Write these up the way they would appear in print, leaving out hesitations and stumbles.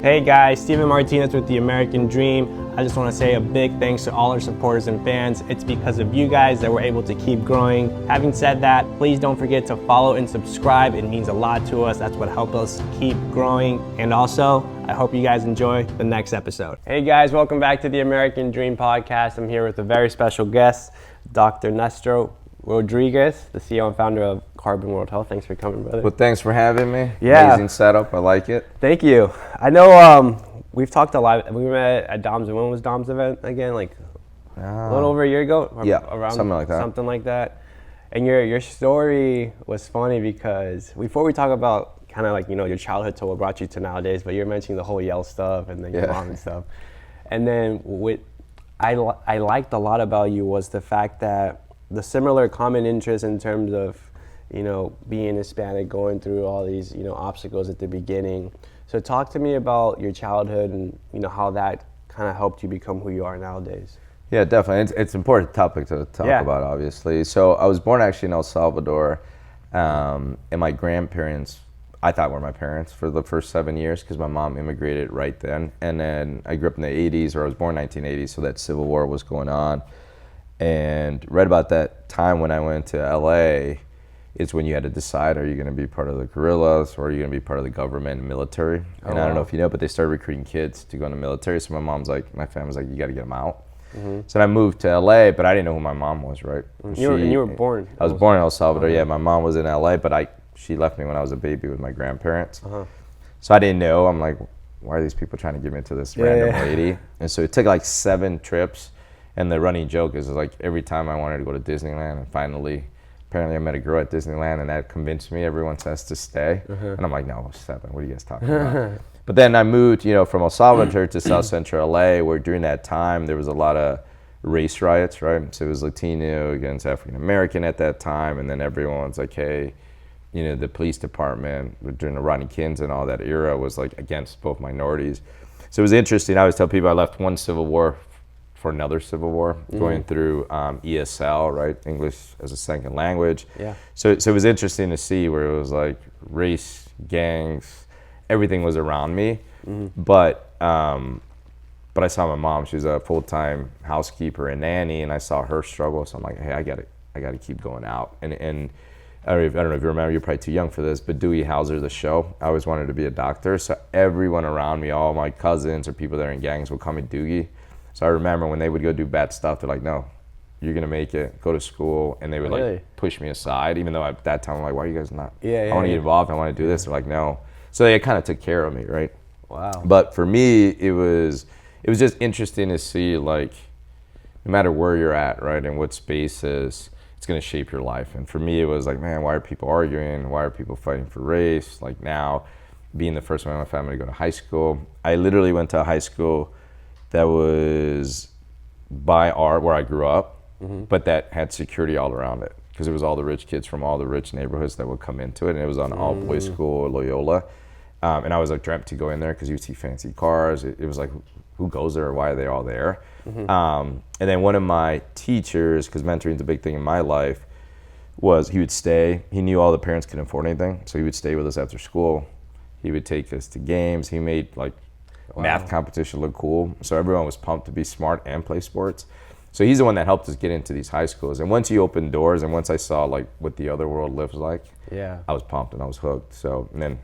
Hey guys, Steven Martinez with The American Dream. I just want to say a big thanks to all our supporters and fans. It's because of you guys that we're able to keep growing. Having said that, please don't forget to follow and subscribe. It means a lot to us. That's what helps us keep growing. And also, I hope you guys enjoy the next episode. Hey guys, welcome back to The American Dream podcast. I'm here with a very special guest, Dr. Nestor Rodriguez, the CEO and founder of Carbon World Health. Thanks for coming, brother. Well, thanks for having me. Yeah. Amazing setup. I like it. Thank you. I know we've talked a lot. We met at Dom's. When was Dom's event again? Like a little over a year ago? Yeah, around something like that. And your story was funny because before we talk about kind of like, your childhood to what brought you to nowadays, but you're mentioning the whole Yale stuff and then your mom and stuff. And then what I liked a lot about you was the fact that the similar common interest in terms of, being Hispanic, going through all these, obstacles at the beginning. So talk to me about your childhood and, how that kind of helped you become who you are nowadays. Yeah, definitely. It's an important topic to talk about, obviously. So I was born actually in El Salvador, and my grandparents, I thought were my parents for the first 7 years because my mom immigrated right then. And then I grew up in the 80s, or I was born in 1980, so that Civil War was going on. And right about that time when I went to LA, it's when you had to decide, are you going to be part of the guerrillas or are you going to be part of the government and military? And I don't know if you know, but they started recruiting kids to go in the military. So my family's like, you got to get them out. Mm-hmm. So I moved to LA, but I didn't know who my mom was, right? You were born? I was born in El Salvador, yeah. My mom was in LA, but she left me when I was a baby with my grandparents. Uh-huh. So I didn't know. I'm like, why are these people trying to give me to this random lady? And so it took like 7 trips. And the running joke is like every time I wanted to go to Disneyland, and apparently I met a girl at Disneyland, and that convinced me everyone says to stay. Uh-huh. And I'm like, no, 7. What are you guys talking about? But then I moved, from El Salvador to South Central LA, where during that time there was a lot of race riots, right? So it was Latino against African American at that time, and then everyone's like, hey, the police department during the Rodney Kings and all that era was like against both minorities. So it was interesting. I always tell people I left one civil war for another civil war, going through ESL, right, English as a second language. Yeah. So it was interesting to see where it was like race, gangs, everything was around me. Mm-hmm. But I saw my mom. She was a full-time housekeeper and nanny, and I saw her struggle. So I'm like, hey, I got to keep going out. And I don't know if you remember, you're probably too young for this, but Dewey Hauser, the show, I always wanted to be a doctor. So everyone around me, all my cousins or people that are in gangs would call me Doogie. So I remember when they would go do bad stuff, they're like, no, you're going to make it, go to school. And they would like push me aside, even though at that time I'm like, why are you guys not? I want to get involved. I want to do this. They're like, no. So they kind of took care of me, right? Wow. But for me, it was just interesting to see, like, no matter where you're at, right, and what space is, it's going to shape your life. And for me, it was like, man, why are people arguing? Why are people fighting for race? Like now, being the first one in my family to go to high school, I literally went to a high school that was where I grew up, but that had security all around it because it was all the rich kids from all the rich neighborhoods that would come into it, and it was on all boys school, Loyola, and I was like dreamt to go in there because you would see fancy cars. It was like, who goes there? Why are they all there? And then one of my teachers, because mentoring is a big thing in my life, he would stay. He knew all the parents couldn't afford anything, so he would stay with us after school. He would take us to games. He made like math competition look cool. So everyone was pumped to be smart and play sports. So he's the one that helped us get into these high schools. And once he opened doors and once I saw like what the other world lives like, I was pumped and I was hooked. So, and then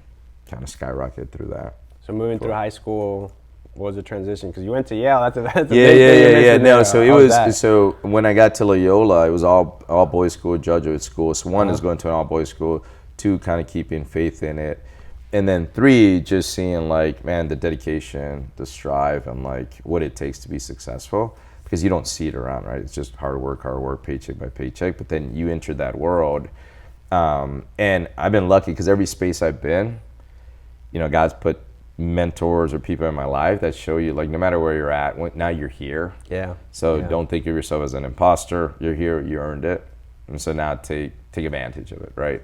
kind of skyrocketed through that. So moving through high school, what was the transition? Because you went to Yale. That's a big thing. No, so it was, so when I got to Loyola, it was all boys school, Jesuit school. So 1 is going to an all boys school, 2 kind of keeping faith in it. And then 3, just seeing like, man, the dedication, the strive, and like what it takes to be successful, because you don't see it around, right? It's just hard work, paycheck by paycheck. But then you enter that world, and I've been lucky because every space I've been, God's put mentors or people in my life that show you like no matter where you're at, now you're here. So don't think of yourself as an imposter. You're here, you earned it, and so now take advantage of it, right?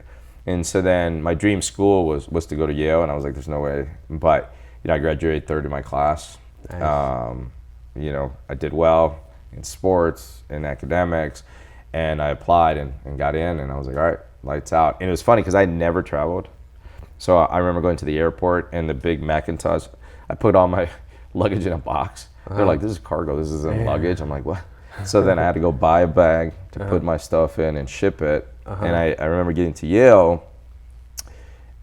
And so then my dream school was to go to Yale, and I was like, there's no way. But, I graduated 3rd in my class. Nice. I did well in sports, in academics, and I applied and got in, and I was like, all right, lights out. And it was funny because I never traveled. So I remember going to the airport and the big Macintosh. I put all my luggage in a box. They're like, this is cargo, this isn't luggage. I'm like, what? So then I had to go buy a bag to put my stuff in and ship it. And I remember getting to Yale,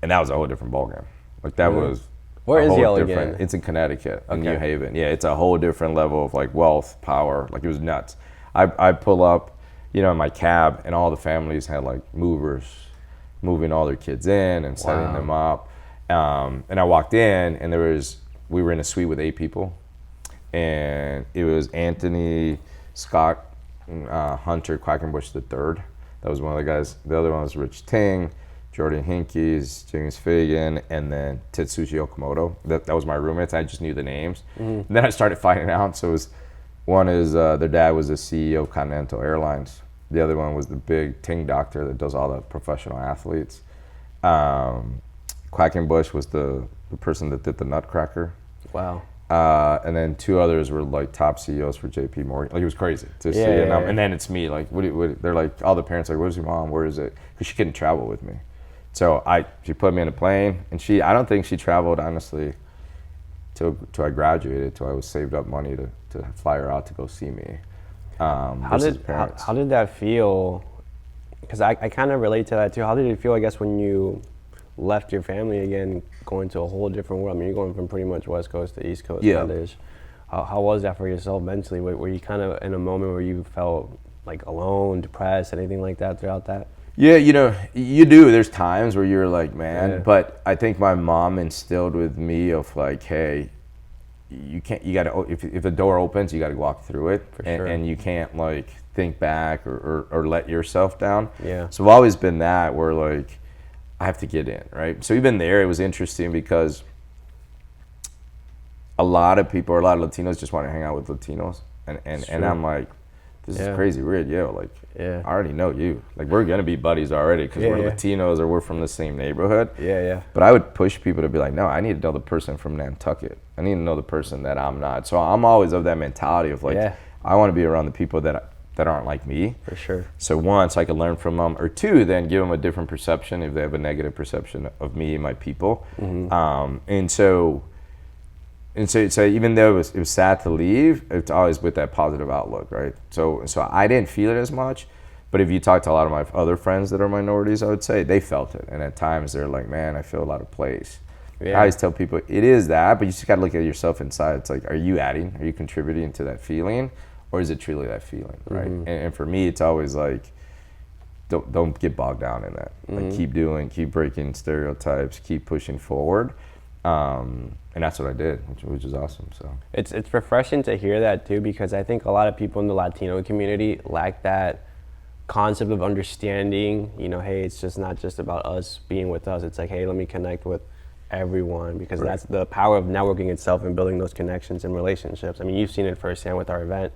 and that was a whole different ballgame. Like that was Where is Yale again? It's in Connecticut, in New Haven. Yeah, it's a whole different level of like wealth, power. Like it was nuts. I pull up, you know, in my cab, and all the families had like movers moving all their kids in and setting them up. And I walked in, and we were in a suite with 8 people, and it was Anthony Scott Hunter Quackenbush III. That was one of the guys. The other one was Rich Ting, Jordan Hinkes, James Fagan, and then Tetsushi Okamoto. That was my roommates. I just knew the names. And then I started finding out. So their dad was the CEO of Continental Airlines. The other one was the big Ting doctor that does all the professional athletes. Quackenbush was the person that did the Nutcracker. Wow. And then 2 others were like top CEOs for JP Morgan. Like it was crazy to see. And then it's me. Like they're like, all the parents are like, where's your mom? Where is it? Because she couldn't travel with me. So she put me in a plane, and I don't think she traveled honestly till I graduated, till I was saved up money to fly her out to go see me. How did that feel? Because I kind of relate to that too. How did it feel, I guess, when you left your family again, going to a whole different world? I mean, you're going from pretty much West Coast to East Coast. Yeah. How was that for yourself mentally? Were you kind of in a moment where you felt like alone, depressed, anything like that throughout that? Yeah, you know, you do. There's times where you're like, man, but I think my mom instilled with me of like, hey, you gotta, if the door opens, you gotta walk through it. For sure. And you can't like think back or let yourself down. Yeah. So I've always been that where like, I have to get in, right? So even there, it was interesting because a lot of people, or a lot of Latinos just want to hang out with Latinos. And I'm like, this is crazy. We're at Yale. Like, I already know you. Like, we're going to be buddies already because we're Latinos or we're from the same neighborhood. But I would push people to be like, no, I need to know the person from Nantucket. I need to know the person that I'm not. So I'm always of that mentality of like, I want to be around the people that aren't like me. For sure. So one, so I can learn from them, or 2, then give them a different perception if they have a negative perception of me and my people. And so even though it was sad to leave, it's always with that positive outlook, right? So I didn't feel it as much, but if you talk to a lot of my other friends that are minorities, I would say they felt it. And at times they're like, man, I feel a lot of place. I always tell people it is that, but you just got to look at yourself inside. It's like, are you contributing to that feeling? Or is it truly that feeling, right? And for me, it's always like, don't get bogged down in that. Like keep breaking stereotypes, keep pushing forward. And that's what I did, which is awesome. So it's refreshing to hear that too, because I think a lot of people in the Latino community lack that concept of understanding, you know, hey, it's just not just about us being with us. It's like, hey, let me connect with everyone, because that's the power of networking itself and building those connections and relationships. I mean, you've seen it firsthand with our event.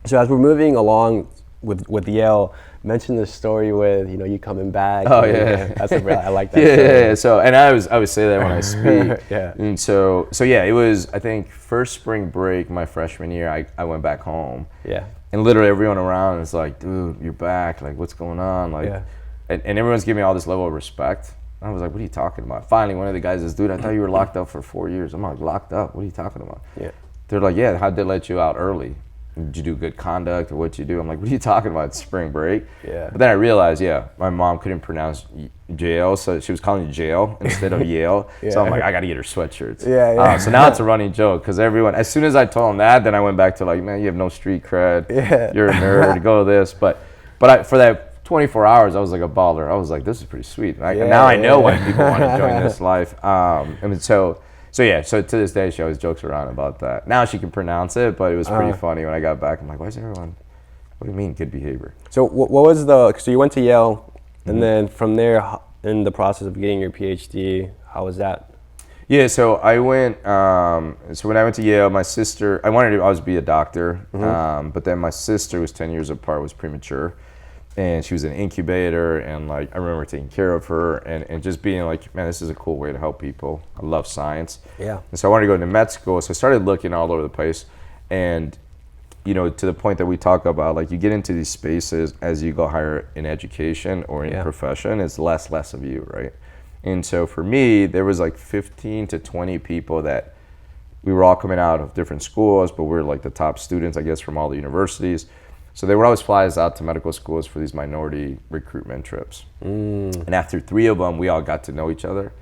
So as we're moving along with Yale, mention the story with, you know, you coming back. Oh yeah, that's I like that. Yeah. So, and I always say that when I speak. And so yeah, it was, I think, first spring break my freshman year. I went back home. And literally everyone around is like, dude, you're back. Like, what's going on? Like, and everyone's giving me all this level of respect. I was like, what are you talking about? Finally, one of the guys says, dude, I thought you were locked up for 4 years. I'm like, locked up? What are you talking about? They're like, yeah, how'd they let you out early? Did you do good conduct or what'd you do? I'm like, what are you talking about? It's spring break. But then I realized, my mom couldn't pronounce jail, so she was calling it jail instead of Yale. So I'm like, I got to get her sweatshirts. So now it's a running joke because everyone, as soon as I told them that, then I went back to like, man, you have no street cred. You're a nerd. Go to this. But for that 24 hours, I was like a baller. I was like, this is pretty sweet. And now I know why people want to join this life. So to this day, she always jokes around about that. Now she can pronounce it, but it was pretty funny when I got back. I'm like, why is everyone, what do you mean good behavior? So what was so you went to Yale, and then from there, in the process of getting your PhD, how was that? Yeah, so I went, so when I went to Yale, my sister, I wanted to always be a doctor, but then my sister was 10 years apart, was premature. And she was in an incubator, and like I remember taking care of her and just being like, man, this is a cool way to help people. I love science. And so I wanted to go to med school. So I started looking all over the place, and you know, to the point that we talk about, like you get into these spaces as you go higher in education or in profession, it's less of you, right? And so for me, there was like 15 to 20 people that we were all coming out of different schools, but we were like the top students, I guess, from all the universities. So they would always fly us out to medical schools for these minority recruitment trips. And after 3 of them, we all got to know each other.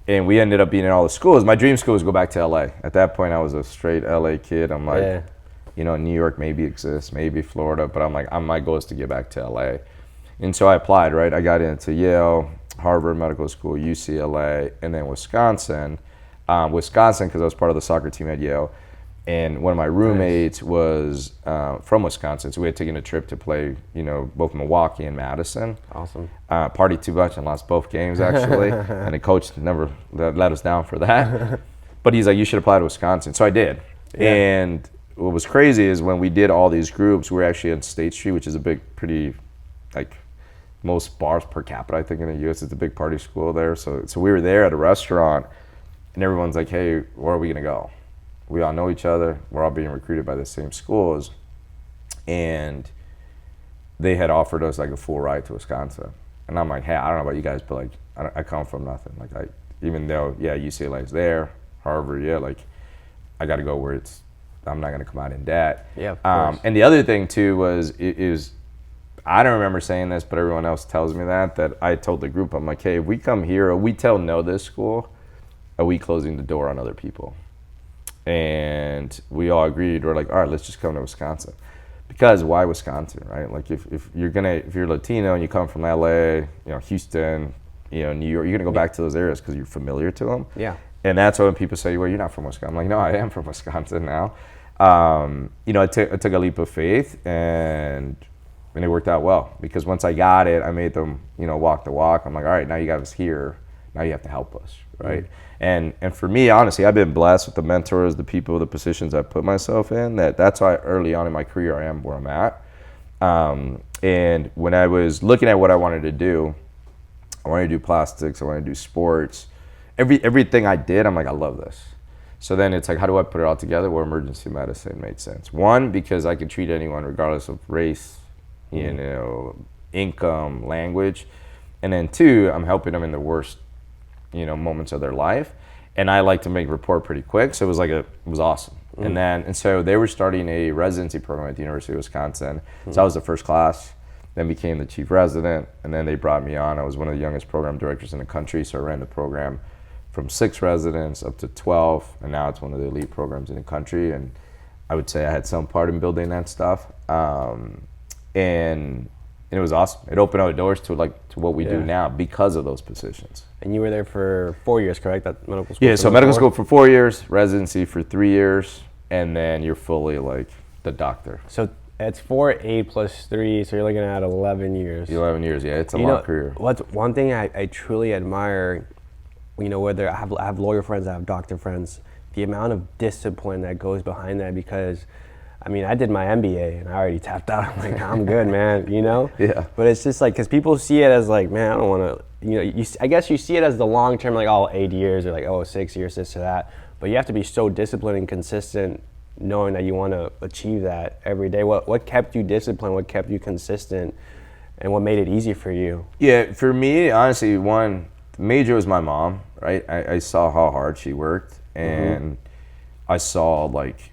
And we ended up being in all the schools. My dream school was go back to LA. At that point, I was a straight LA kid. I'm like, you know, New York maybe exists, maybe Florida, but I'm like, my goal is to get back to LA. And so I applied, right? I got into Yale, Harvard Medical School, UCLA, and then Wisconsin. Wisconsin, because I was part of the soccer team at Yale. And one of my roommates was from Wisconsin, so we had taken a trip to play, you know, both Milwaukee and Madison. Awesome. Partied too much and lost both games, actually. And the coach never let us down for that. But he's like, you should apply to Wisconsin. So I did. Yeah. And what was crazy is when we did all these groups, we were actually on State Street, which is a big, pretty, like, most bars per capita, I think, in the U.S. It's a big party school there. So we were there at a restaurant, and everyone's like, hey, where are we going to go? We all know each other. We're all being recruited by the same schools. And they had offered us like a full ride to Wisconsin. And I'm like, hey, I don't know about you guys, but like, I come from nothing. Like, even though, yeah, UCLA's there, Harvard, yeah, like, I got to go where I'm not going to come out in debt. Yeah, of course. And the other thing too was, I don't remember saying this, but everyone else tells me that I told the group, I'm like, hey, if we come here, or we tell no this school, are we closing the door on other people? And we all agreed. We're like, all right, let's just come to Wisconsin. Because why Wisconsin, right? Like if you're Latino and you come from LA, you know, Houston, you know, New York, you're gonna go back to those areas because you're familiar to them. Yeah. And that's when people say, well, you're not from Wisconsin. I'm like, no, I am from Wisconsin now. You know, I took a leap of faith, and it worked out well, because once I got it, I made them, you know, walk the walk. I'm like, all right, now you got us here. Now you have to help us, right? And for me, honestly, I've been blessed with the mentors, the people, the positions I put myself in. That's why early on in my career I am where I'm at. And when I was looking at what I wanted to do, I wanted to do plastics, I wanted to do sports. Everything I did, I'm like, I love this. So then it's like, how do I put it all together? Well, emergency medicine made sense. One, because I could treat anyone regardless of race, you know, income, language. And then two, I'm helping them in the worst, you know, moments of their life. And I like to make report pretty quick. So it was awesome. And so they were starting a residency program at the University of Wisconsin. So I was the first class, then became the chief resident. And then they brought me on. I was one of the youngest program directors in the country. So I ran the program from 6 residents up to 12. And now it's one of the elite programs in the country. And I would say I had some part in building that stuff. And it was awesome. It opened up doors to what we do now because of those positions. And you were there for 4 years, correct? At medical school? Yeah, so medical school for 4 years, residency for 3 years, and then you're fully like the doctor. So it's 4, 8 plus 3, so you're looking at 11 years. 11 years, yeah, it's a long career. What's one thing I truly admire, you know, whether I have lawyer friends, I have doctor friends, the amount of discipline that goes behind that, because I mean, I did my MBA and I already tapped out. I'm like, I'm good, man, you know? Yeah. But it's just like, because people see it as like, man, I don't want to, you know, I guess you see it as the long term, like, oh, 8 years or like, oh, 6 years, this or that. But you have to be so disciplined and consistent knowing that you want to achieve that every day. What kept you disciplined? What kept you consistent? And what made it easy for you? Yeah, for me, honestly, one major was my mom, right? I saw how hard she worked, and I saw like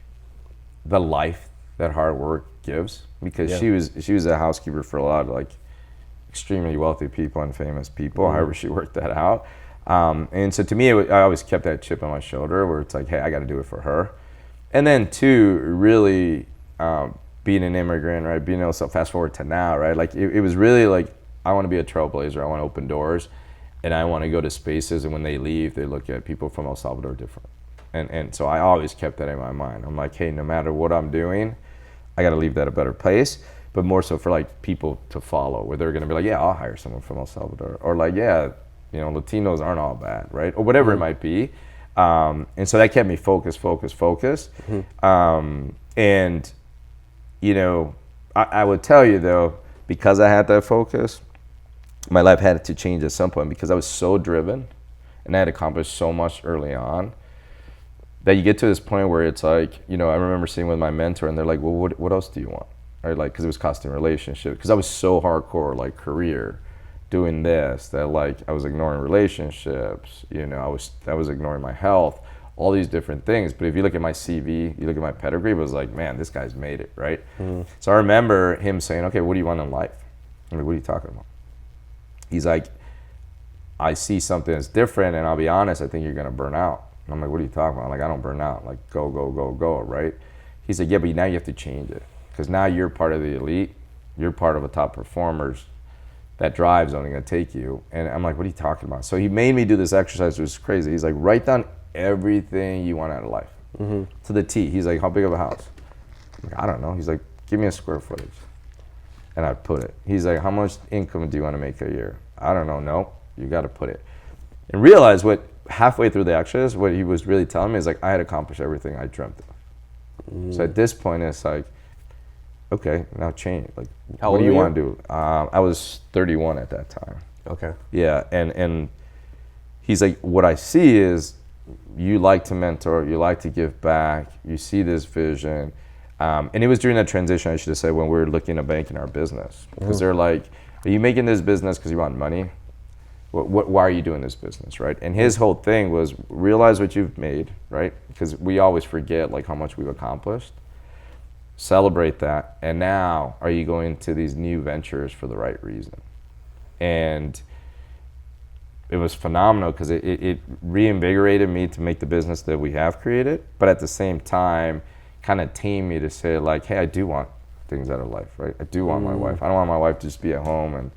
the life that hard work gives, because she was a housekeeper for a lot of like extremely wealthy people and famous people. However she worked that out, and so to me, I always kept that chip on my shoulder where it's like, hey, I got to do it for her. And then two, really being an immigrant, right? Being able to fast forward to now, right? Like it was really like, I want to be a trailblazer. I want to open doors, and I want to go to spaces, and when they leave, they look at people from El Salvador different. And so I always kept that in my mind. I'm like, hey, no matter what I'm doing, I got to leave that a better place. But more so for like people to follow, where they're going to be like, yeah, I'll hire someone from El Salvador. Or like, yeah, you know, Latinos aren't all bad, right? Or whatever it might be. And so that kept me focused. And, you know, I would tell you though, because I had that focus, my life had to change at some point, because I was so driven and I had accomplished so much early on, that you get to this point where it's like, you know, I remember sitting with my mentor and they're like, well, what else do you want? Right? Like, because it was costing relationship. Because I was so hardcore, like career, doing this, that like I was ignoring relationships, you know, I was ignoring my health, all these different things. But if you look at my CV, you look at my pedigree, it was like, man, this guy's made it, right? So I remember him saying, okay, what do you want in life? I'm like, what are you talking about? He's like, I see something that's different, and I'll be honest, I think you're gonna burn out. And I'm like, what are you talking about? I'm like, I don't burn out. Like, go, go, go, go, right? He's like, yeah, but now you have to change it. Because now you're part of the elite. You're part of the top performers. That drive's only gonna take you. And I'm like, what are you talking about? So he made me do this exercise, which was crazy. He's like, write down everything you want out of life. To the T. He's like, how big of a house? I'm like, I don't know. He's like, give me a square footage. And I put it. He's like, how much income do you want to make a year? I don't know. No, you got to put it. And realize what halfway through the exercise, what he was really telling me is like, I had accomplished everything I dreamt of. So at this point, it's like, okay, now change. Like, what do you want to do? I was 31 at that time. Okay. Yeah, and he's like, what I see is you like to mentor, you like to give back, you see this vision. And it was during that transition, I should have said, when we were looking to bank in our business. Because they're like, are you making this business because you want money? Why are you doing this business, right? And his whole thing was realize what you've made, right? Because we always forget like how much we've accomplished. Celebrate that. And now are you going to these new ventures for the right reason? And it was phenomenal because it reinvigorated me to make the business that we have created, but at the same time, kind of tamed me to say like, hey, I do want things out of life, right? I do want my wife. I don't want my wife to just be at home and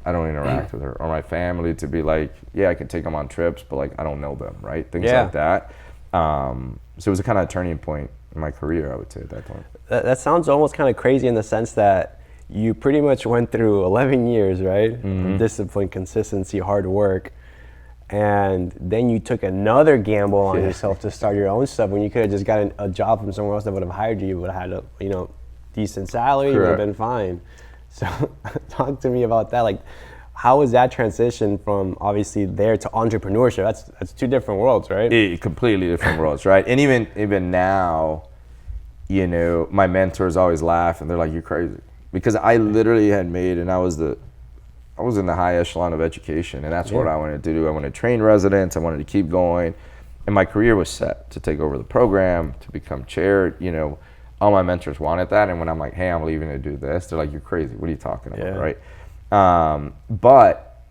I don't interact with her, or my family to be like, yeah, I can take them on trips, but like I don't know them, right? Things like that. So it was a kind of turning point in my career, I would say, at that point. That sounds almost kind of crazy in the sense that you pretty much went through 11 years, right? Of discipline, consistency, hard work. And then you took another gamble on yourself to start your own stuff when you could have just gotten a job from somewhere else that would have hired you. You would have had a decent salary, you would have been fine. So talk to me about that. Like, how was that transition from obviously there to entrepreneurship? That's two different worlds, right? Completely different worlds, right? And even now, my mentors always laugh and they're like, you're crazy. Because I literally had made, and I was in the high echelon of education, and that's what I wanted to do. I wanted to train residents. I wanted to keep going, and my career was set to take over the program, to become chair. All my mentors wanted that, and when I'm like, hey, I'm leaving to do this, they're like, you're crazy. What are you talking about, right? But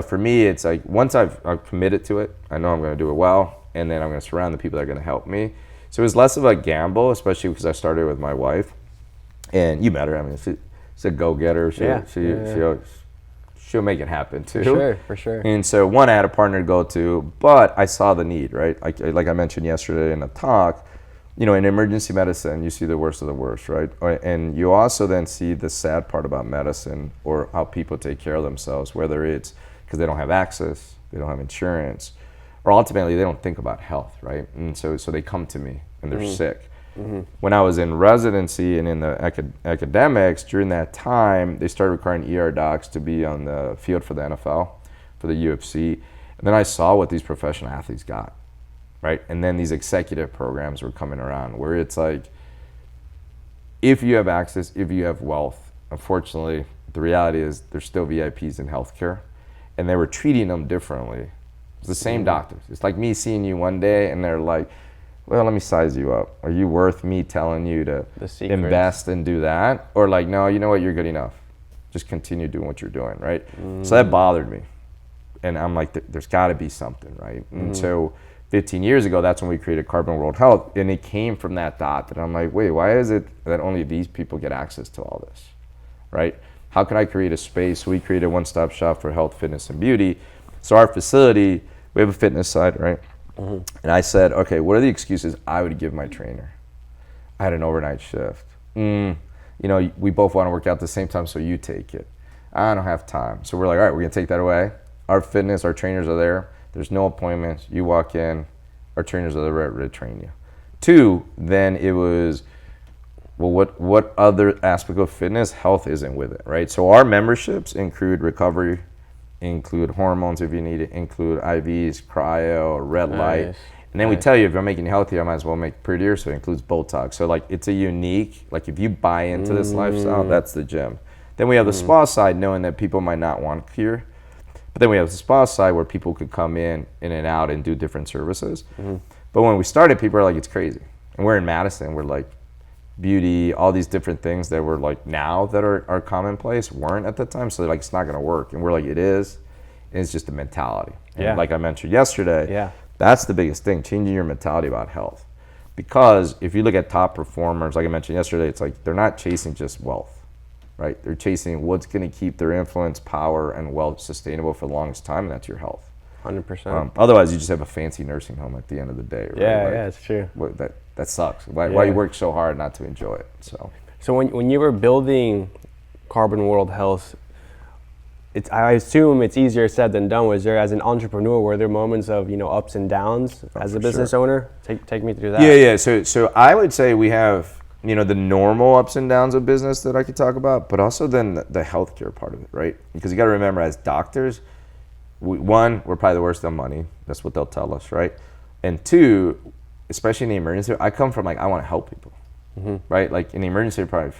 for me, it's like once I've committed to it, I know I'm going to do it well, and then I'm going to surround the people that are going to help me. So it was less of a gamble, especially because I started with my wife, and you met her. I mean, she's a go-getter. She'll make it happen too. For sure. And so I had a partner to go to, but I saw the need, right? Like I mentioned yesterday in a talk, in emergency medicine, you see the worst of the worst, right? And you also then see the sad part about medicine, or how people take care of themselves, whether it's because they don't have access, they don't have insurance, or ultimately they don't think about health, right? And so they come to me and they're sick. When I was in residency and in the academics, during that time, they started requiring ER docs to be on the field for the NFL, for the UFC. And then I saw what these professional athletes got, right? And then these executive programs were coming around where it's like, if you have access, if you have wealth, unfortunately, the reality is there's still VIPs in healthcare, and they were treating them differently. It's the same doctors. It's like me seeing you one day and they're like, well, let me size you up. Are you worth me telling you to invest and do that? Or like, no, you know what, you're good enough. Just continue doing what you're doing, right? So that bothered me. And I'm like, there's gotta be something, right? And so 15 years ago, that's when we created Carbon World Health. And it came from that thought that I'm like, wait, why is it that only these people get access to all this, right? How can I create a space? We created a one-stop shop for health, fitness, and beauty. So our facility, we have a fitness side, right? And I said, okay, what are the excuses I would give my trainer? I had an overnight shift. We both want to work out at the same time, so you take it. I don't have time. So we're like, all right, we're going to take that away. Our trainers are there. There's no appointments. You walk in, our trainers are there ready to train you. 2, then it was, well, what other aspect of fitness? Health isn't with it, right? So our memberships include recovery, include hormones if you need it, include IVs, cryo, red light. And then we tell you, if you're making you healthier, I might as well make it prettier, so it includes Botox. So like, it's a unique, like if you buy into this lifestyle, that's the gym. Then we have the spa side, knowing that people might not want cure. But then we have the spa side where people could come in and out and do different services. But when we started, people are like, it's crazy. And we're in Madison, we're like, beauty, all these different things that were like now that are commonplace weren't at the time. So they're like, it's not gonna work. And we're like, it is. And it's just a mentality. And like I mentioned yesterday, that's the biggest thing, changing your mentality about health. Because if you look at top performers, like I mentioned yesterday, it's like they're not chasing just wealth, right? They're chasing what's gonna keep their influence, power, and wealth sustainable for the longest time, and that's your health. 100%. Otherwise, you just have a fancy nursing home at the end of the day, right? Yeah, it's true. That sucks. Why you work so hard not to enjoy it? So when you were building Carbon World Health, I assume it's easier said than done. Was there, as an entrepreneur, were there moments of ups and downs as a business owner? Take me through that. Yeah. So I would say we have the normal ups and downs of business that I could talk about, but also then the healthcare part of it, right? Because you got to remember, as doctors, we're probably the worst on money. That's what they'll tell us, right? And two, especially in the emergency, I come from I want to help people, right? Like in the emergency department,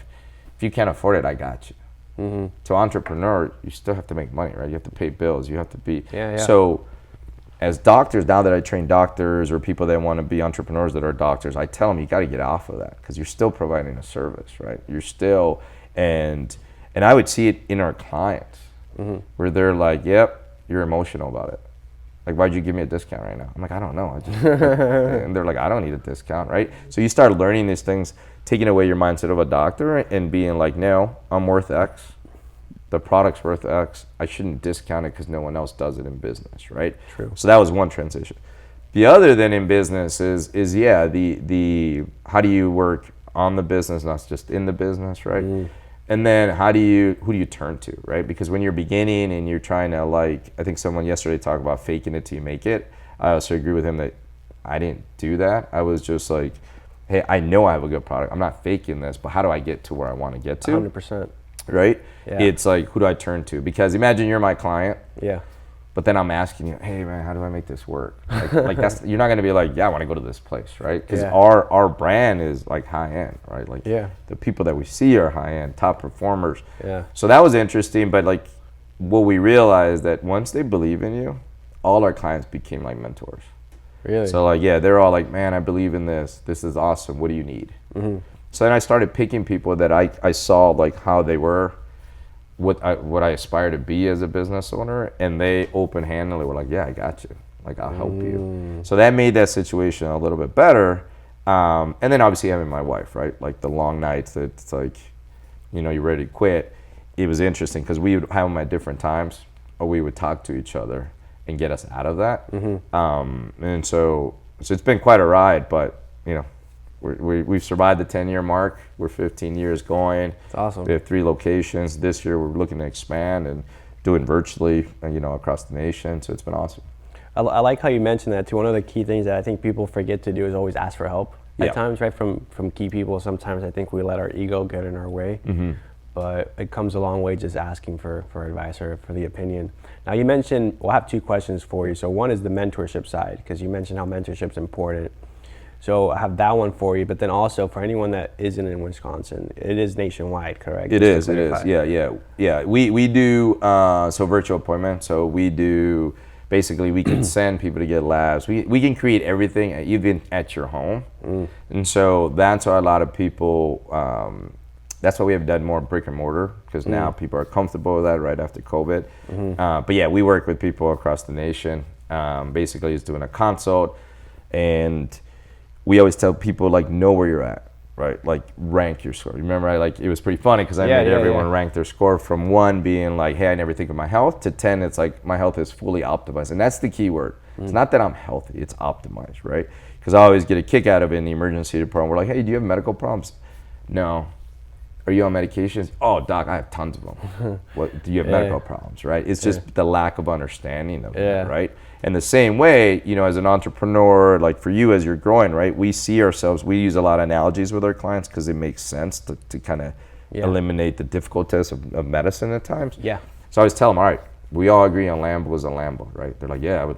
if you can't afford it, I got you. So entrepreneur, you still have to make money, right? You have to pay bills. You have to be. So as doctors, now that I train doctors or people that want to be entrepreneurs that are doctors, I tell them you got to get off of that because you're still providing a service, right? You're still, and I would see it in our clients where they're like, yep, you're emotional about it. Like, why'd you give me a discount right now? I'm like, I don't know. And they're like, I don't need a discount, right? So you start learning these things, taking away your mindset of a doctor and being like, no, I'm worth X. The product's worth X. I shouldn't discount it because no one else does it in business, right? True. So that was one transition. The other then in business is the how do you work on the business, not just in the business, right? And then who do you turn to, right? Because when you're beginning and you're trying to I think someone yesterday talked about faking it till you make it. I also agree with him that I didn't do that. I was just like, hey, I know I have a good product. I'm not faking this, but how do I get to where I want to get to? 100%. Right? Yeah. It's like, who do I turn to? Because imagine you're my client. Yeah. But then I'm asking you, hey man, how do I make this work? Like that's, you're not gonna be like, yeah, I want to go to this place, right? Because our brand is like high end, right? Like the people that we see are high end, top performers. Yeah. So that was interesting, but what we realized that once they believe in you, all our clients became like mentors. Really? So they're all like, man, I believe in this. This is awesome. What do you need? So then I started picking people that I saw how they were, what I aspire to be as a business owner, and they open-handedly were like, yeah, I got you. I'll help you. So that made that situation a little bit better. And then obviously having my wife, right? The long nights that it's you're ready to quit. It was interesting because we would have them at different times, or we would talk to each other and get us out of that. And so it's been quite a ride, but we've survived the 10-year mark. We're 15 years going. It's awesome. We have 3 locations. This year we're looking to expand and doing virtually, across the nation. So it's been awesome. I like how you mentioned that too. One of the key things that I think people forget to do is always ask for help at times, right? From key people. Sometimes I think we let our ego get in our way. But it comes a long way just asking for advice or for the opinion. Now you mentioned, I have 2 questions for you. So one is the mentorship side, because you mentioned how mentorship's important. So I have that one for you, but then also for anyone that isn't in Wisconsin, it is nationwide, correct? It is. Yeah. We do, so virtual appointment. So we do, basically we can send people to get labs. We can create everything even at your home. And so that's why a lot of people, that's why we have done more brick and mortar, because now people are comfortable with that right after COVID. But yeah, we work with people across the nation. Basically it's doing a consult, and we always tell people know where you're at, right? Rank your score. Remember, it was pretty funny because I made everyone rank their score from 1 being hey, I never think of my health, to 10, it's my health is fully optimized. And that's the key word. It's not that I'm healthy, it's optimized, right? Because I always get a kick out of it in the emergency department. We're like, hey, do you have medical problems? No. Are you on medications? Oh, doc, I have tons of them. What, do you have medical problems, right? It's just the lack of understanding of that, right? And the same way, as an entrepreneur, for you as you're growing, right? We see ourselves, we use a lot of analogies with our clients because it makes sense to kind of eliminate the difficulties of medicine at times. Yeah. So I always tell them, all right, we all agree on Lambo is a Lambo, right? They're like, yeah,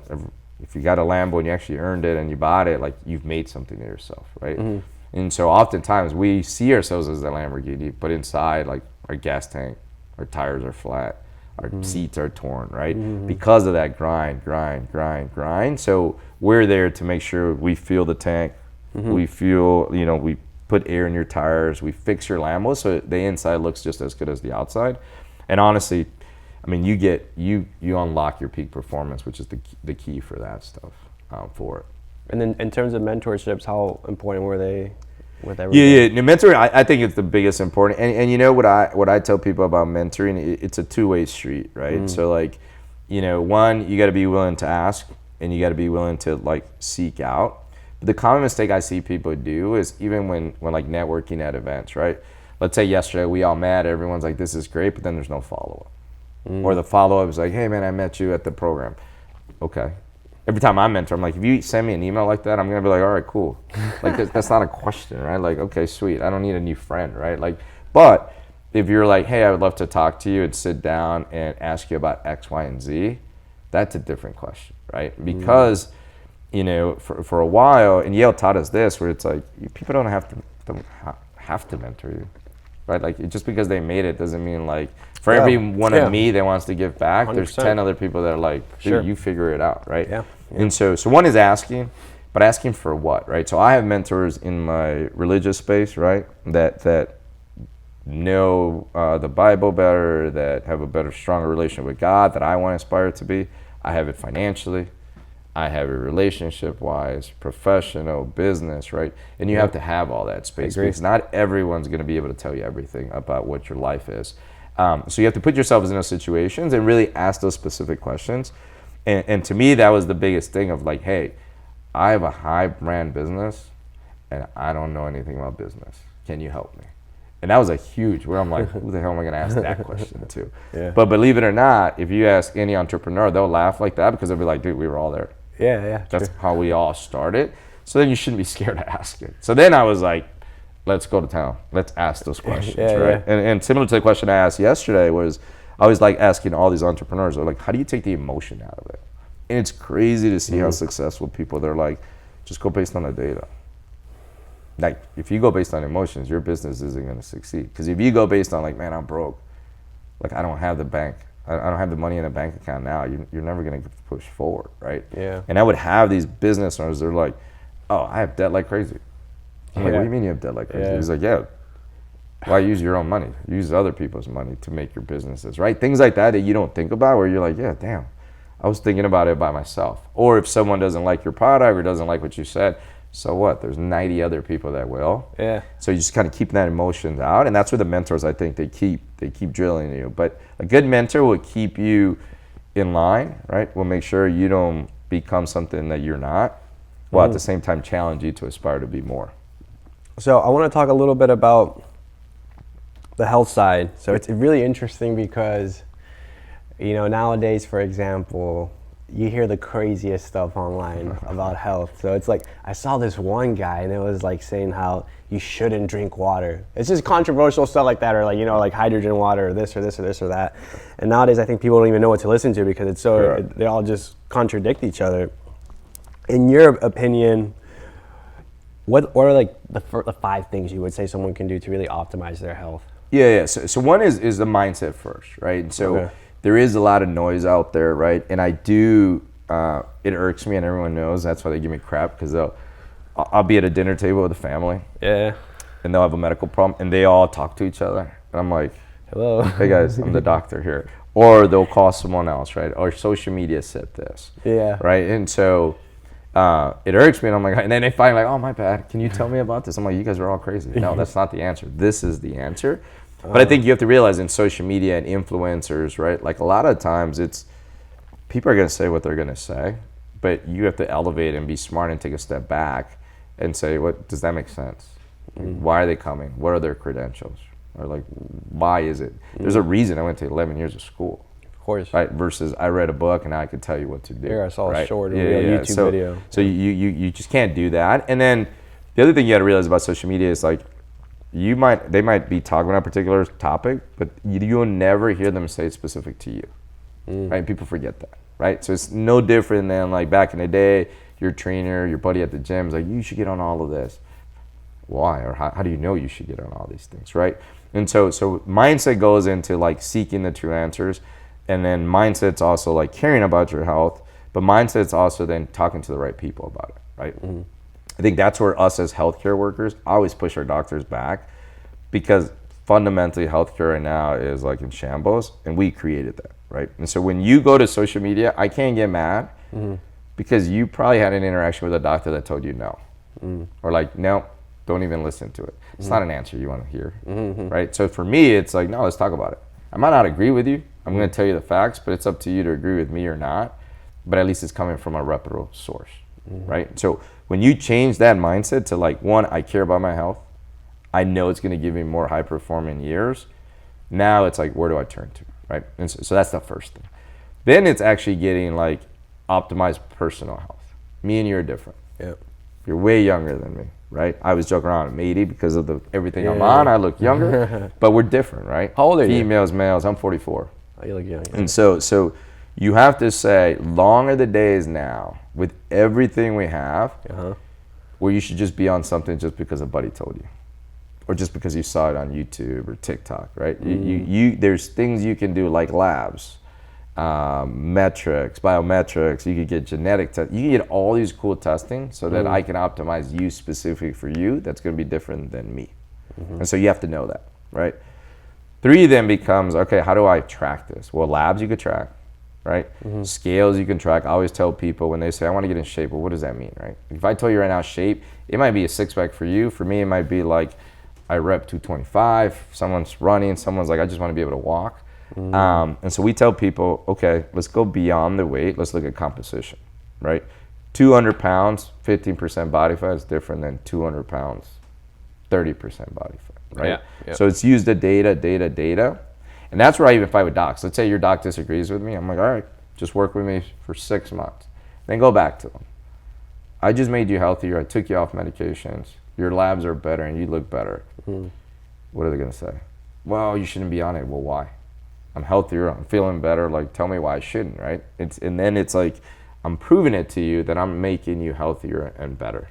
if you got a Lambo and you actually earned it and you bought it, you've made something of yourself, right? And so oftentimes we see ourselves as a Lamborghini, but inside, our gas tank, our tires are flat, our seats are torn, right? Because of that grind. So we're there to make sure we fuel the tank, we fuel, we put air in your tires, we fix your Lambo so the inside looks just as good as the outside. And honestly, I mean, you unlock your peak performance, which is the key for that stuff for it. And then in terms of mentorships, how important were they with everything? Yeah. Mentoring, I think it's the biggest important. And you know what I tell people about mentoring, it's a two-way street, right? So like, one, you got to be willing to ask, and you got to be willing to like seek out. But the common mistake I see people do is even when like networking at events, right? Let's say yesterday we all met, everyone's like, this is great, but then there's no follow-up. Or the follow-up is like, hey man, I met you at the program. Okay. Every time I mentor, I'm like, if you send me an email like that, I'm gonna be like, all right, cool. Like that's not a question, right? Like, okay, sweet. I don't need a new friend, right? Like, but if you're like, hey, I would love to talk to you and sit down and ask you about X, Y, and Z, that's a different question, right? Because, for a while, and Yale taught us this, where it's like, people don't have to mentor you, right? Like, just because they made it doesn't mean like, for every one of me that wants to give back, 100%. There's 10 other people that are like, dude, you figure it out, right? Yeah. And so one is asking, but asking for what, right? So I have mentors in my religious space, right? That know the Bible better, that have a better, stronger relationship with God, that I want to aspire to be. I have it financially. I have it relationship-wise, professional, business, right? And you have to have all that space because not everyone's going to be able to tell you everything about what your life is. So you have to put yourself in those situations and really ask those specific questions. And to me, that was the biggest thing of like, hey, I have a high brand business and I don't know anything about business. Can you help me? And that was a huge, where I'm like, who the hell am I going to ask that question to? Yeah. But believe it or not, if you ask any entrepreneur, they'll laugh like that because they'll be like, dude, we were all there. Yeah. That's how we all started. So then you shouldn't be scared to ask it. So then I was like, let's go to town. Let's ask those questions, right? Yeah. And similar to the question I asked yesterday was, I was like asking all these entrepreneurs, they're like, how do you take the emotion out of it? And it's crazy to see how successful people, they're like, just go based on the data. Like, if you go based on emotions, your business isn't going to succeed. Because if you go based on like, man, I'm broke. Like, I don't have the bank. I don't have the money in a bank account now. You're never going to push forward, right? Yeah. And I would have these business owners, they're like, oh, I have debt like crazy. I'm like, what do you mean you have debt like crazy? Yeah. He's like, yeah. Why use your own money? Use other people's money to make your businesses, right? Things like that you don't think about, where you're like, yeah, damn, I was thinking about it by myself. Or if someone doesn't like your product or doesn't like what you said, so what? There's 90 other people that will. Yeah. So you just kind of keep that emotions out, and that's where the mentors, I think, they keep drilling you. But a good mentor will keep you in line, right? Will make sure you don't become something that you're not, while at the same time challenge you to aspire to be more. So I want to talk a little bit about the health side. So it's really interesting because, nowadays, for example, you hear the craziest stuff online about health. So it's like, I saw this one guy and it was like saying how you shouldn't drink water. It's just controversial stuff like that, or like, like hydrogen water or this or this or this or that. And nowadays I think people don't even know what to listen to because it's so, they all just contradict each other. In your opinion, what are like the 5 things you would say someone can do to really optimize their health? Yeah. So one is the mindset first, right? And so there is a lot of noise out there, right? And I do, it irks me, and everyone knows that's why they give me crap, because I'll be at a dinner table with a family. Yeah. And they'll have a medical problem, and they all talk to each other. And I'm like, hello. Hey guys, I'm the doctor here. Or they'll call someone else, right? Or social media said this. Yeah. Right? And so it irks me, and I'm like, and then they find like, oh, my bad. Can you tell me about this? I'm like, you guys are all crazy. No, that's not the answer. This is the answer. But I think you have to realize in social media and influencers, right? Like a lot of times it's, people are going to say what they're going to say, but you have to elevate and be smart and take a step back and say, what does that make sense? Why are they coming? What are their credentials? Or like, why is it? There's a reason I went to 11 years of school. Of course. Right? Versus I read a book and now I could tell you what to do. Yeah, I saw a short YouTube video. So you just can't do that. And then the other thing you got to realize about social media is like, they might be talking about a particular topic, but you'll never hear them say it's specific to you, right? People forget that, right? So it's no different than like back in the day, your trainer, your buddy at the gym is like, you should get on all of this. Why? Or how do you know you should get on all these things, right? And so mindset goes into like seeking the true answers. And then mindset's also like caring about your health, but mindset's also then talking to the right people about it, right? I think that's where us as healthcare workers always push our doctors back, because fundamentally healthcare right now is like in shambles, and we created that, right? And so when you go to social media, I can't get mad because you probably had an interaction with a doctor that told you no, or like, no, don't even listen to it. It's not an answer you want to hear, right? So for me, it's like, no, let's talk about it. I might not agree with you. I'm going to tell you the facts, but it's up to you to agree with me or not. But at least it's coming from a reputable source, right? So when you change that mindset to like, one, I care about my health. I know it's going to give me more high performing years. Now it's like, where do I turn to, right? And so that's the first thing. Then it's actually getting like optimized personal health. Me and you are different. Yep. You're way younger than me, right? I was joking around. I'm 80 because of everything I'm on. I look younger, but we're different, right? How old are you? Females, males. I'm 44. Oh, you look young. And so you have to say, long are the days now with everything we have where you should just be on something just because a buddy told you, or just because you saw it on YouTube or TikTok, right? You there's things you can do like labs, metrics, biometrics. You could get genetic tests. You can get all these cool testing so that I can optimize you specifically for you. That's going to be different than me. And so you have to know that, right? 3 then becomes, okay, how do I track this? Well, labs you could track, right? Scales you can track. I always tell people when they say, I want to get in shape, well, what does that mean, right? If I tell you right now shape, it might be a 6-pack for you. For me, it might be like I rep 225. Someone's running. Someone's like, I just want to be able to walk. And so we tell people, okay, let's go beyond the weight. Let's look at composition, right? 200 pounds, 15% body fat is different than 200 pounds, 30% body fat, right? Yeah. So it's used the data. And that's where I even fight with docs. Let's say your doc disagrees with me. I'm like, all right, just work with me for 6 months. Then go back to them. I just made you healthier. I took you off medications. Your labs are better and you look better. What are they going to say? Well, you shouldn't be on it. Well, why? I'm healthier. I'm feeling better. Like, tell me why I shouldn't, right? And then it's like, I'm proving it to you that I'm making you healthier and better.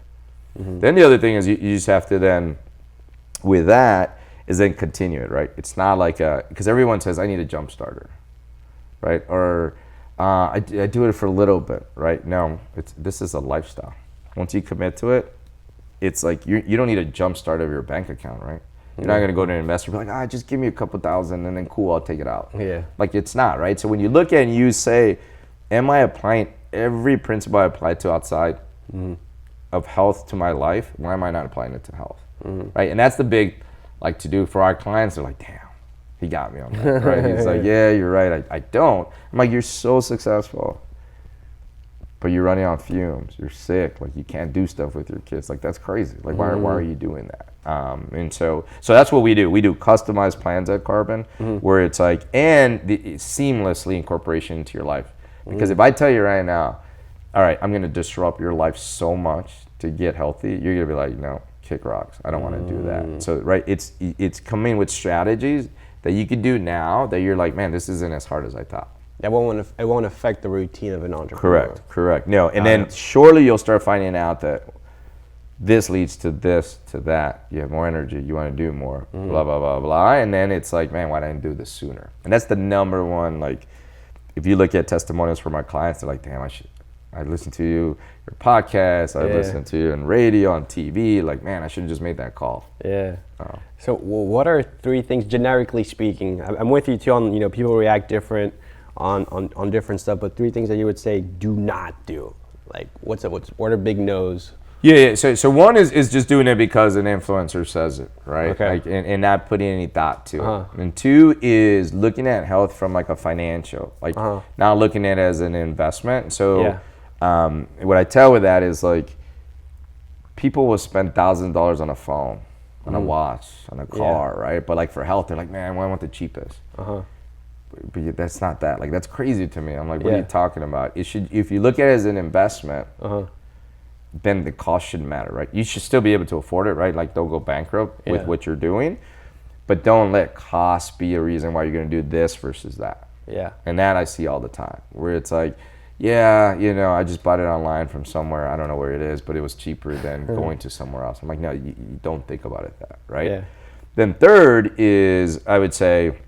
Then the other thing is you just have to then, with that, is then continue it, right? It's not like because everyone says, I need a jump starter, right? Or I do it for a little bit, right? No, this is a lifestyle. Once you commit to it, it's like you don't need a jump start of your bank account, right? You're not going to go to an investor and be like, just give me a couple thousand and then cool, I'll take it out. Yeah. Like, it's not, right? So when you look at it and you say, am I applying every principle I apply to outside of health to my life? Why am I not applying it to health? Right? And that's the big, like, to do for our clients. They're like, damn, he got me on that, right? He's like, yeah, you're right. I don't. I'm like, you're so successful, but you're running on fumes. You're sick. Like, you can't do stuff with your kids. Like, that's crazy. Like, why are you doing that? And so that's what we do. We do customized plans at Carbon, where it's like, and the seamlessly incorporation into your life. Because if I tell you right now, all right, I'm going to disrupt your life so much to get healthy, you're going to be like, no, kick rocks. I don't want to do that. So, right, it's coming with strategies that you could do now that you're like, man, this isn't as hard as I thought. It won't affect the routine of an entrepreneur. Correct. No, and then surely you'll start finding out that this leads to this, to that. You have more energy. You want to do more, blah, blah, blah, blah. And then it's like, man, why didn't I do this sooner? And that's the number one, like, if you look at testimonials from my clients, they're like, damn, I listened to your podcast. I listened to you on radio, on TV. Like, man, I should have just made that call. Yeah. So what are 3 things, generically speaking? I'm with you too on, people react different on different stuff, but 3 things that you would say do not do. Like, what are big no's? Yeah. So one is just doing it because an influencer says it, right? Okay. Like, and not putting any thought to it. And 2 is looking at health from like a financial, like not looking at it as an investment. So what I tell with that is like, people will spend $1,000s on a phone, on a watch, on a car, right? But like for health, they're like, man, I want the cheapest. But that's not that. Like, that's crazy to me. I'm like, what are you talking about? If you look at it as an investment, then the cost shouldn't matter, right? You should still be able to afford it, right? Like, don't go bankrupt with what you're doing, but don't let cost be a reason why you're going to do this versus that. Yeah. And that I see all the time, where it's like, I just bought it online from somewhere. I don't know where it is, but it was cheaper than going to somewhere else. I'm like, no, you don't think about it that, right? Yeah. Then 3rd is, I would say,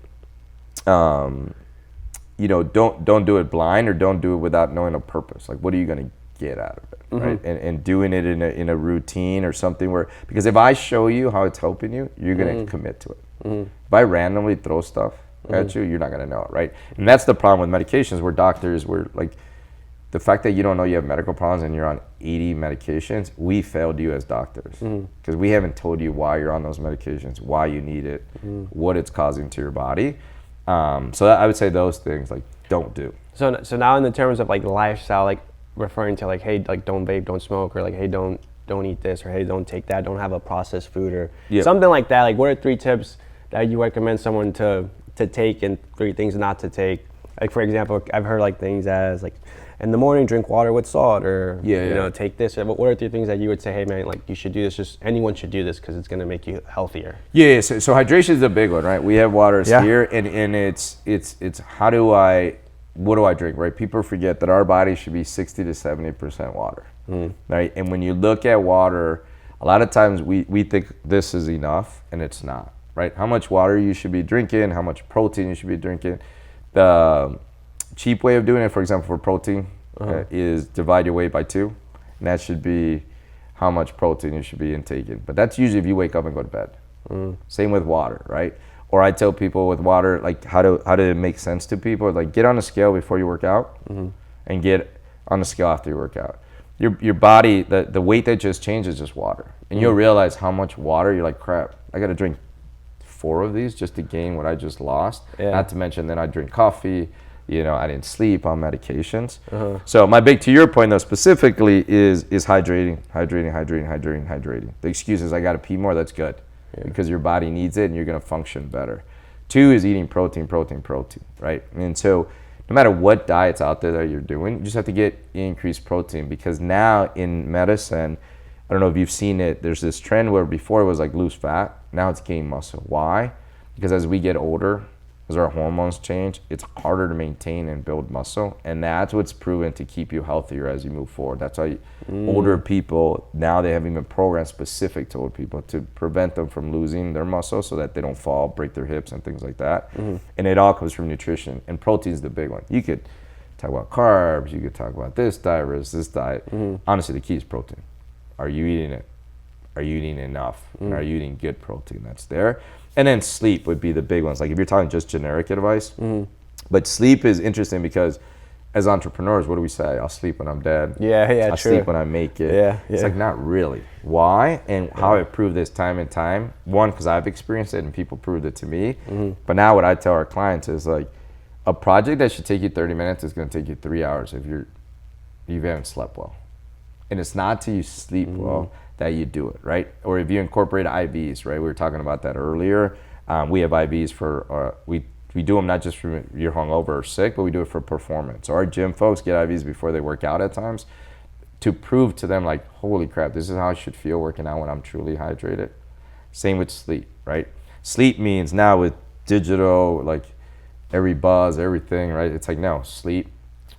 don't do it blind, or don't do it without knowing a purpose. Like, what are you going to get out of it, right? And doing it in a routine or something where, because if I show you how it's helping you, you're going to commit to it. If I randomly throw stuff at you, you're not going to know it, right? And that's the problem with medications, where doctors were like, the fact that you don't know you have medical problems and you're on 80 medications, we failed you as doctors, because we haven't told you why you're on those medications, why you need it, what it's causing to your body. So I would say those things, like, don't do. So now in the terms of like lifestyle, like referring to like, hey, like don't vape, don't smoke, or like, hey, don't eat this, or hey, don't take that, don't have a processed food, or something like that. Like, what are 3 tips that you recommend someone to take, and 3 things not to take? Like, for example, I've heard like things as like, in the morning, drink water with salt, or you know, take this. What are 3 things that you would say, hey man, like you should do this? Just anyone should do this because it's gonna make you healthier. Yeah. So hydration is a big one, right? We have waters here, and it's what do I drink, right? People forget that our body should be 60 to 70% water, right? And when you look at water, a lot of times we think this is enough, and it's not, right? How much water you should be drinking, how much protein you should be drinking. The cheap way of doing it, for example, for protein, is divide your weight by 2, and that should be how much protein you should be intaking. But that's usually if you wake up and go to bed. Same with water, right? Or I tell people with water, like how to make sense to people, like get on a scale before you work out, and get on the scale after you work out. Your body, the weight that just changed is just water, and you'll realize how much water. You're like, crap, I got to drink 4 of these just to gain what I just lost. Not to mention then I drink coffee. I didn't sleep on medications. So my to your point though specifically is hydrating. The excuse is I got to pee more. That's good, because your body needs it and you're going to function better. 2 is eating protein, right? And so no matter what diets out there that you're doing, you just have to get increased protein, because now in medicine, I don't know if you've seen it, there's this trend where before it was like lose fat, now it's gain muscle. Why? Because as we get older, as our hormones change, it's harder to maintain and build muscle, and that's what's proven to keep you healthier as you move forward. That's why older people, now they have even programs specific to old people to prevent them from losing their muscle so that they don't fall, break their hips and things like that. And it all comes from nutrition, and protein's the big one. You could talk about carbs, you could talk about this diet versus this diet. Honestly, the key is protein. Are you eating it? Are you eating enough? And are you eating good protein that's there? And then sleep would be the big ones. Like if you're talking just generic advice, but sleep is interesting because as entrepreneurs, what do we say? I'll sleep when I'm dead. I'll sleep when I make it. It's like, not really. Why? And how I prove this time and time. 1, because I've experienced it and people proved it to me. But now what I tell our clients is like, a project that should take you 30 minutes is going to take you 3 hours if you haven't slept well. And it's not till you sleep well that you do it, right? Or if you incorporate IVs, right? We were talking about that earlier. We have IVs for, we do them not just for you're hungover or sick, but we do it for performance. So our gym folks get IVs before they work out at times to prove to them like, holy crap, this is how I should feel working out when I'm truly hydrated. Same with sleep, right? Sleep means now with digital, like every buzz, everything, right? It's like, no, sleep.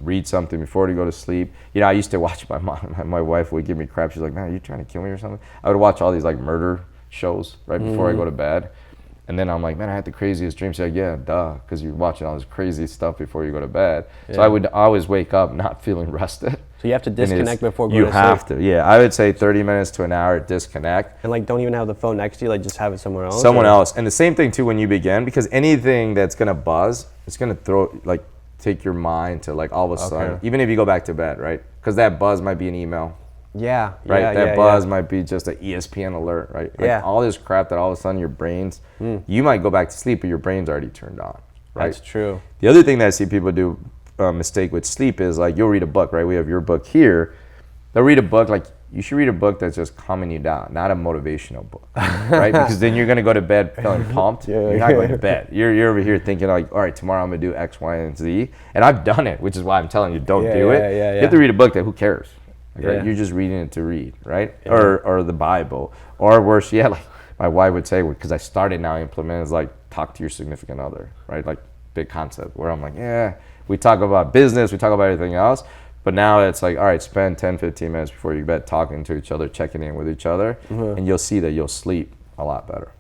Read something before you go to sleep. I used to watch my mom. My wife would give me crap. She's like, man, are you trying to kill me or something? I would watch all these like murder shows right before I go to bed. And then I'm like, man, I had the craziest dream. She's like, yeah, duh, because you're watching all this crazy stuff before you go to bed. So I would always wake up not feeling rested. So you have to disconnect before going to sleep? You have to, yeah. I would say 30 minutes to an hour disconnect. And like don't even have the phone next to you, like just have it somewhere else? Somewhere else. And the same thing too when you begin, because anything that's going to buzz, it's going to take your mind to like all of a sudden, even if you go back to bed, right? Because that buzz might be an email. That buzz might be just an ESPN alert, right? Like all this crap that all of a sudden your brains, you might go back to sleep, but your brain's already turned on, right? That's true. The other thing that I see people do mistake with sleep is like you'll read a book, right? We have your book here. They'll read a book, like you should read a book that's just calming you down, not a motivational book, right? Because then you're going to go to bed feeling pumped. You're not going to bed. You're over here thinking like, all right, tomorrow I'm going to do X, Y, and Z. And I've done it, which is why I'm telling you, don't do it. You have to read a book that who cares? Right? You're just reading it to read, right? Or the Bible. Or worse yet, like my wife would say, because I started now implementing, is like talk to your significant other, right? Like big concept where I'm like, we talk about business, we talk about everything else. But now it's like, all right, spend 10, 15 minutes before you go to bed talking to each other, checking in with each other, and you'll see that you'll sleep a lot better.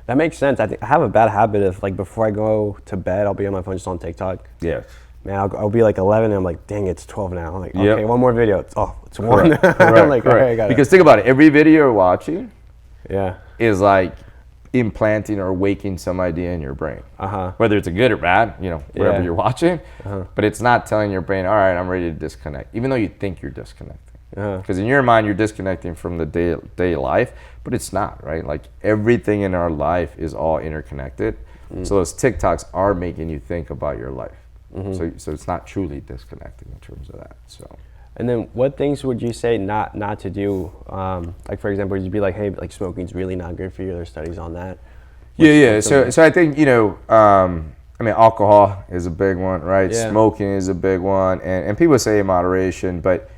That makes sense. I have a bad habit of like before I go to bed, I'll be on my phone just on TikTok. Yeah. man, I'll be like 11 and I'm like, dang, it's 12 now. I'm like, Yep. okay, one more video. It's 1. I'm like, Correct. all right, I got it. Because think about it, every video you're watching Yeah. is like implanting or waking some idea in your brain. Whether it's a good or bad, whatever you're watching, but it's not telling your brain, all right, I'm ready to disconnect, even though you think you're disconnecting. Because in your mind, you're disconnecting from the day life, but it's not, right? Like everything in our life is all interconnected. So those TikToks are making you think about your life. So it's not truly disconnecting in terms of that. So. And then what things would you say not to do? Like for example, would you be like, hey, like smoking's really not good for you? There's studies on that. So I think, alcohol is a big one, right? Yeah. Smoking is a big one. And people say in moderation, but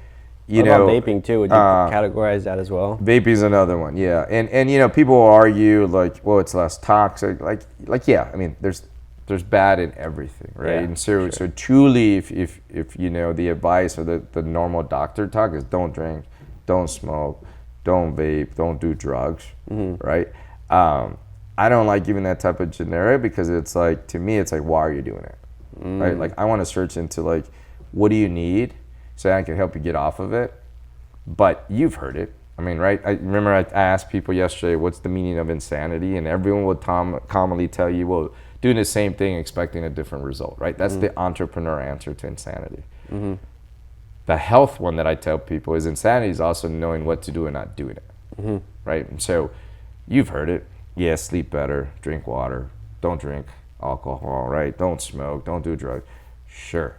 What about vaping too? Would you categorize that as well? Vaping is another one, yeah. And people will argue like, well, it's less toxic. Like yeah, I mean, there's bad in everything, right? Yeah, And so truly, if the advice or the normal doctor talk is don't drink, don't smoke, don't vape, don't do drugs, right? I don't like giving that type of generic because it's like, to me, it's like, why are you doing it, right? Like I want to search into like, what do you need so I can help you get off of it? But you've heard it. I mean, right? I remember I asked people yesterday, what's the meaning of insanity? And everyone would commonly tell you, well, doing the same thing, expecting a different result, right? That's the entrepreneur answer to insanity. The health one that I tell people is insanity is also knowing what to do and not doing it, right? And so you've heard it. Yeah, sleep better, drink water, don't drink alcohol, right? Don't smoke, don't do drugs. Sure.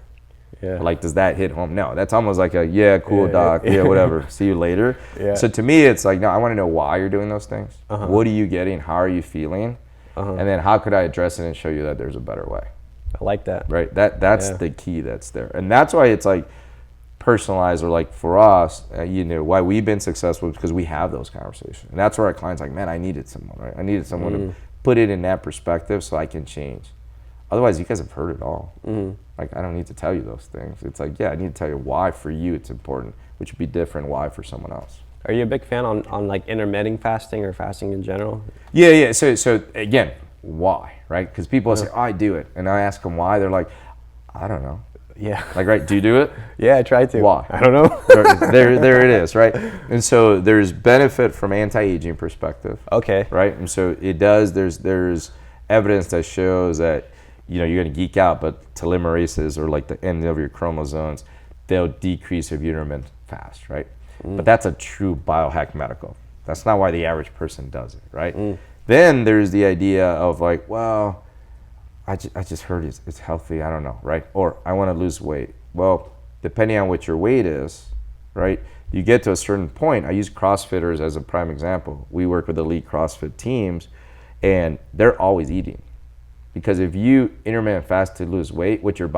Yeah. But like, does that hit home? No, that's almost like cool, doc, whatever, see you later. Yeah. So to me, it's like, no, I want to know why you're doing those things. What are you getting? How are you feeling? And then how could I address it and show you that there's a better way? I like that. Right. That's the key that's there. And that's why it's like personalized, or like for us, why we've been successful is because we have those conversations. And that's where our clients like, man, I needed someone, right? I needed someone to put it in that perspective so I can change. Otherwise, you guys have heard it all. Like, I don't need to tell you those things. It's like, yeah, I need to tell you why for you it's important, which would be different why for someone else. Are you a big fan on like intermittent fasting or fasting in general? Yeah. So again, why, right? Because people say, oh, I do it. And I ask them why. They're like, I don't know. Yeah. Like, right, do you do it? Yeah, I try to. Why? I don't know. there it is, right? And so there's benefit from anti-aging perspective. Okay. Right? And so it does, there's evidence that shows that, you're going to geek out, but telomerases, or like the end of your chromosomes, they'll decrease if you intermittent fast, right? But that's a true biohack medical. That's not why the average person does it, right? Then there's the idea of like, well, I just heard it's healthy, I don't know, right? Or I want to lose weight. Well, depending on what your weight is, right? You get to a certain point. I use CrossFitters as a prime example. We work with elite CrossFit teams, and they're always eating. Because if you intermittent fast to lose weight, what you're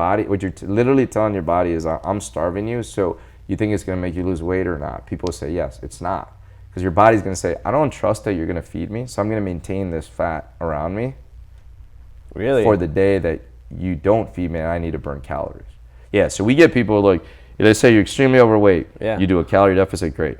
literally telling your body is, I'm starving you, so you think it's going to make you lose weight or not? People say, yes, it's not. Because your body's going to say, I don't trust that you're going to feed me, so I'm going to maintain this fat around me. Really? For the day that you don't feed me and I need to burn calories. Yeah, so we get people like, let's say you're extremely overweight. Yeah. You do a calorie deficit, great.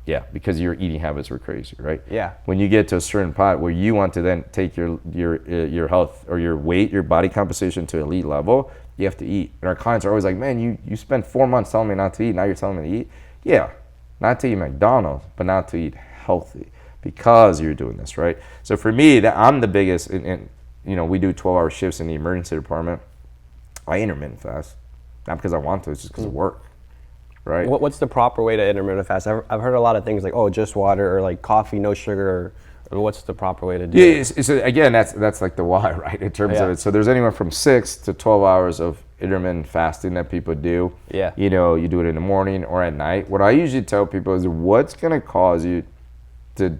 Yeah, because your eating habits were crazy, right? Yeah. When you get to a certain pot where you want to then take your health or your weight, your body composition to elite level, you have to eat. And our clients are always like, man, you spent 4 months telling me not to eat, now you're telling me to eat? Yeah, not to eat McDonald's, but not to eat healthy because you're doing this, right? So for me, I'm the biggest, and we do 12-hour shifts in the emergency department. I intermittent fast, not because I want to, it's just because of work. Right. What's the proper way to intermittent fast? I've heard a lot of things like, oh, just water, or like coffee, no sugar, or what's the proper way to do it? So again, that's like the why, right? In terms of it. So there's anywhere from 6 to 12 hours of intermittent fasting that people do. Yeah. You do it in the morning or at night. What I usually tell people is what's going to cause you to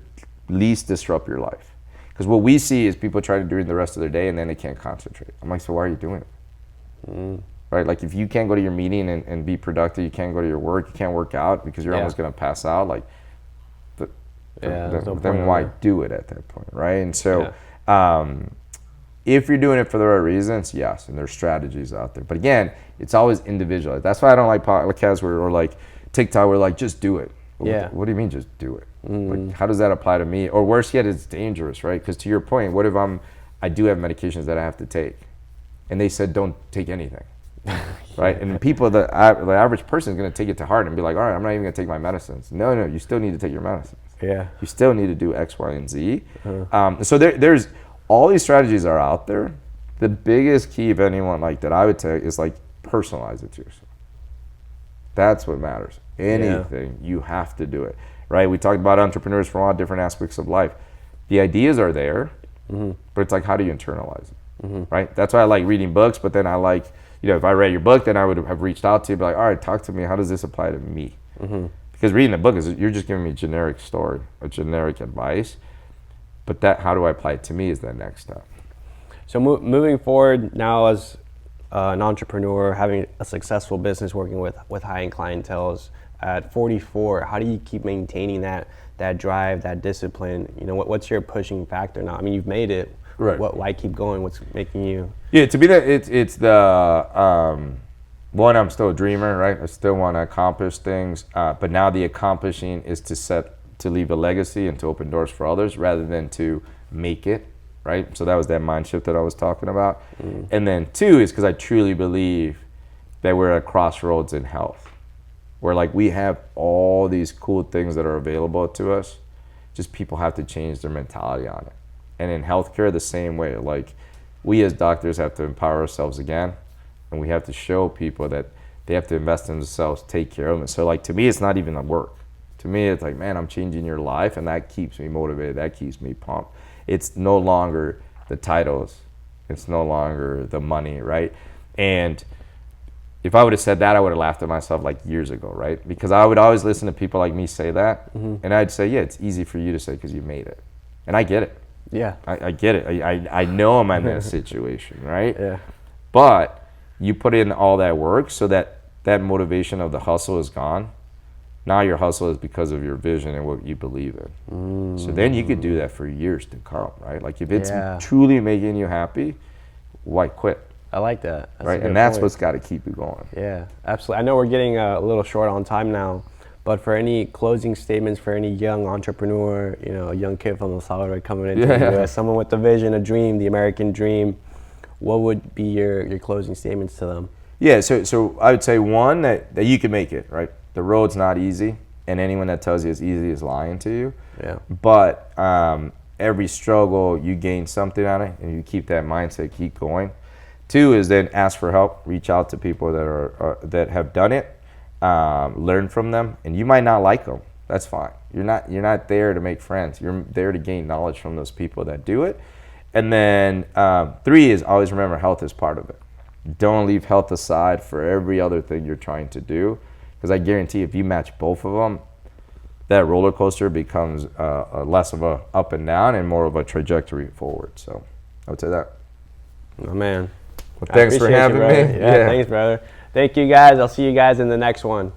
least disrupt your life. Because what we see is people try to do it the rest of their day and then they can't concentrate. I'm like, so why are you doing it? Right? Like if you can't go to your meeting and be productive, you can't go to your work, you can't work out because you're almost going to pass out. Like, then why do it at that point, right? And so if you're doing it for the right reasons, yes, and there's strategies out there. But again, it's always individual. That's why I don't like podcasts or like TikTok where like, just do it. What do you mean just do it? Like, how does that apply to me? Or worse yet, it's dangerous, right? Because to your point, what if I do have medications that I have to take? And they said don't take anything. right? And people, the average person is going to take it to heart and be like, all right, I'm not even going to take my medicines. No, you still need to take your medicines. Yeah. You still need to do X, Y, and Z. So there's all these strategies are out there. The biggest key of anyone like that I would tell you is like personalize it to yourself. That's what matters. Anything, you have to do it, right? We talked about entrepreneurs from all different aspects of life. The ideas are there, but it's like, how do you internalize it, right? That's why I like reading books, but then I like, if I read your book, then I would have reached out to you, be like, all right, talk to me. How does this apply to me? Because reading a book is, you're just giving me a generic story, a generic advice, but how do I apply it to me is that next step. So moving forward now as an entrepreneur, having a successful business, working with high-end clienteles at 44, how do you keep maintaining that drive, that discipline? What's your pushing factor now? I mean, you've made it. Right. Why keep going? What's making you? Yeah, to me, it's the one. I'm still a dreamer, right? I still want to accomplish things, but now the accomplishing is to leave a legacy and to open doors for others, rather than to make it. Right? So that was that mind shift that I was talking about. And then 2 is because I truly believe that we're at a crossroads in health, where like we have all these cool things that are available to us, just people have to change their mentality on it. And in healthcare, the same way, like we as doctors have to empower ourselves again, and we have to show people that they have to invest in themselves, take care of them. So like to me, it's not even the work. To me, it's like, man, I'm changing your life, and that keeps me motivated, that keeps me pumped. It's no longer the titles. It's no longer the money, right? And if I would have said that, I would have laughed at myself like years ago, right? Because I would always listen to people like me say that. And I'd say, yeah, it's easy for you to say because you made it. And I get it. Yeah. I get it. I know I'm in that situation, right? Yeah. But you put in all that work so that motivation of the hustle is gone. Now your hustle is because of your vision and what you believe in. So then you could do that for years to come, right? Like if it's truly making you happy, why quit? I like that. Right, and that's what's got to keep you going. Yeah, absolutely. I know we're getting a little short on time now, but for any closing statements for any young entrepreneur, a young kid from El Salvador coming into the US, someone with a vision, a dream, the American dream, what would be your closing statements to them? Yeah, so I would say one, that you can make it, right? The road's not easy, and anyone that tells you it's easy is lying to you. Yeah. But every struggle, you gain something out of it, and you keep that mindset, keep going. 2 is then ask for help, reach out to people that have done it, learn from them, and you might not like them. That's fine. You're not there to make friends. You're there to gain knowledge from those people that do it. And then 3 is always remember health is part of it. Don't leave health aside for every other thing you're trying to do. Because I guarantee if you match both of them, that roller coaster becomes less of a up and down and more of a trajectory forward. So I would say that. Oh, man. Well, thanks for having me. Yeah, thanks, brother. Thank you, guys. I'll see you guys in the next one.